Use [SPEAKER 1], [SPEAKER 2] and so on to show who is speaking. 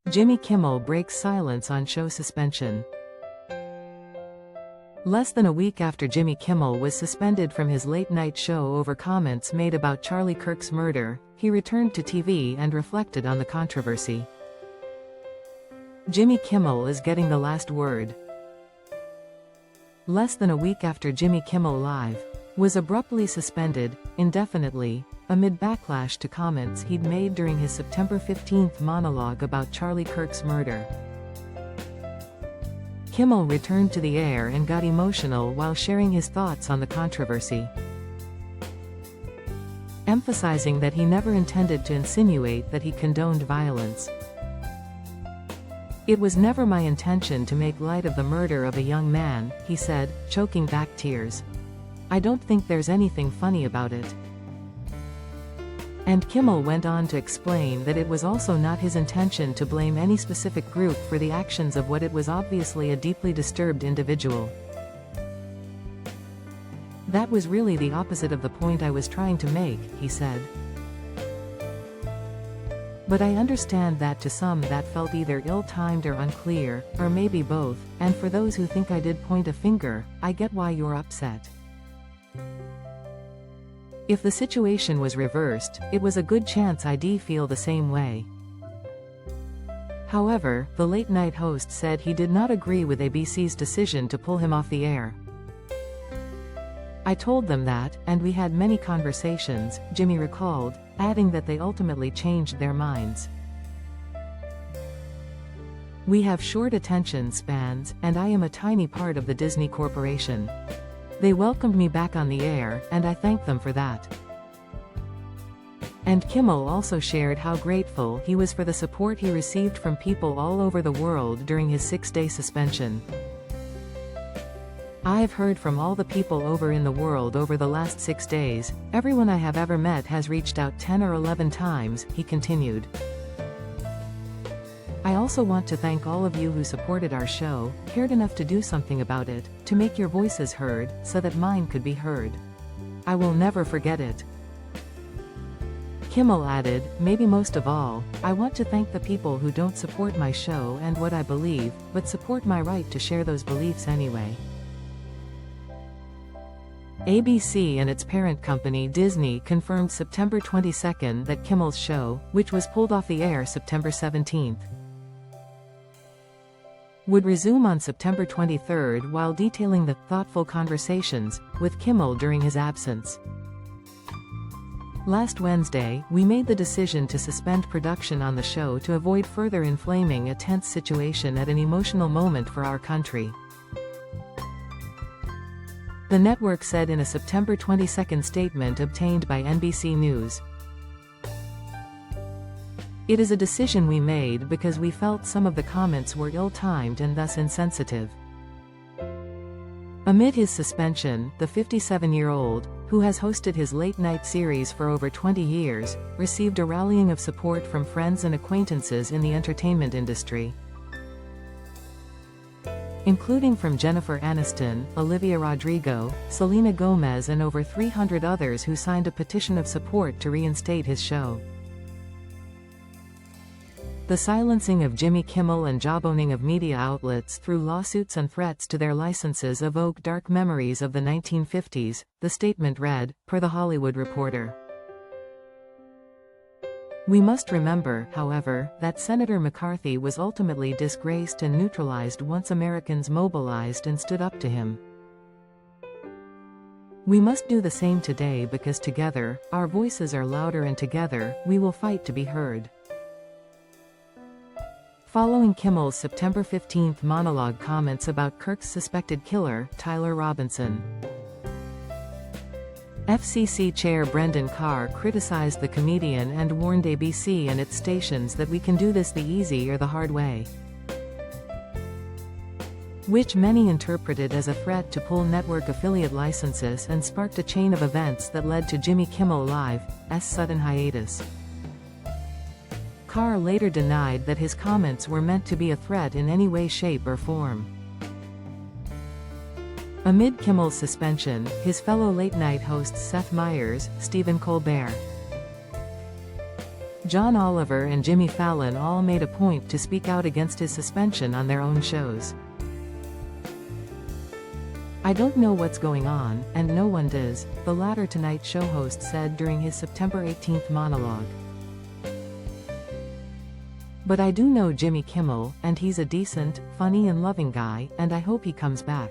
[SPEAKER 1] Jimmy Kimmel breaks silence on show suspension. Less than a week after Jimmy Kimmel was suspended from his late-night show over comments made about Charlie Kirk's murder, he returned to TV and reflected on the controversy. Jimmy Kimmel is getting the last word. Less than a week after Jimmy Kimmel Live was abruptly suspended, indefinitely, amid backlash to comments he'd made during his September 15 monologue about Charlie Kirk's murder. Kimmel returned to the air and got emotional while sharing his thoughts on the controversy, emphasizing that he never intended to insinuate that he condoned violence. "It was never my intention to make light of the murder of a young man," he said, choking back tears. "I don't think there's anything funny about it." And Kimmel went on to explain that it was also not his intention to blame any specific group for the actions of what it was obviously a deeply disturbed individual. "That was really the opposite of the point I was trying to make," he said. "But I understand that to some that felt either ill-timed or unclear, or maybe both, and for those who think I did point a finger, I get why you're upset. If the situation was reversed, it was a good chance I'd feel the same way." However, the late-night host said he did not agree with ABC's decision to pull him off the air. "I told them that, and we had many conversations," Jimmy recalled, adding that they ultimately changed their minds. "We have short attention spans, and I am a tiny part of the Disney Corporation. They welcomed me back on the air, and I thank them for that." And Kimmel also shared how grateful he was for the support he received from people all over the world during his 6-day suspension. "I've heard from all the people over in the world over the last 6 days. Everyone I have ever met has reached out 10 or 11 times," he continued. "I also want to thank all of you who supported our show, cared enough to do something about it, to make your voices heard, so that mine could be heard. I will never forget it." Kimmel added, "Maybe most of all, I want to thank the people who don't support my show and what I believe, but support my right to share those beliefs anyway." ABC and its parent company Disney confirmed September 22 that Kimmel's show, which was pulled off the air September 17, would resume on September 23 while detailing the thoughtful conversations with Kimmel during his absence. "Last Wednesday, we made the decision to suspend production on the show to avoid further inflaming a tense situation at an emotional moment for our country," the network said in a September 22 statement obtained by NBC News. "It is a decision we made because we felt some of the comments were ill-timed and thus insensitive." Amid his suspension, the 57-year-old, who has hosted his late-night series for over 20 years, received a rallying of support from friends and acquaintances in the entertainment industry, including from Jennifer Aniston, Olivia Rodrigo, Selena Gomez and over 300 others who signed a petition of support to reinstate his show. The silencing of Jimmy Kimmel and jawboning of media outlets through lawsuits and threats to their licenses evoke dark memories of the 1950s, the statement read, per The Hollywood Reporter. "We must remember, however, that Senator McCarthy was ultimately disgraced and neutralized once Americans mobilized and stood up to him. We must do the same today because together, our voices are louder and together, we will fight to be heard." Following Kimmel's September 15 monologue comments about Kirk's suspected killer, Tyler Robinson, FCC Chair Brendan Carr criticized the comedian and warned ABC and its stations that we can do this the easy or the hard way, which many interpreted as a threat to pull network affiliate licenses and sparked a chain of events that led to Jimmy Kimmel Live's sudden hiatus. Carr later denied that his comments were meant to be a threat in any way, shape or form. Amid Kimmel's suspension, his fellow late-night hosts Seth Meyers, Stephen Colbert, John Oliver and Jimmy Fallon all made a point to speak out against his suspension on their own shows. "I don't know what's going on, and no one does," the latter Tonight Show host said during his September 18th monologue. "But I do know Jimmy Kimmel, and he's a decent, funny and loving guy, and I hope he comes back."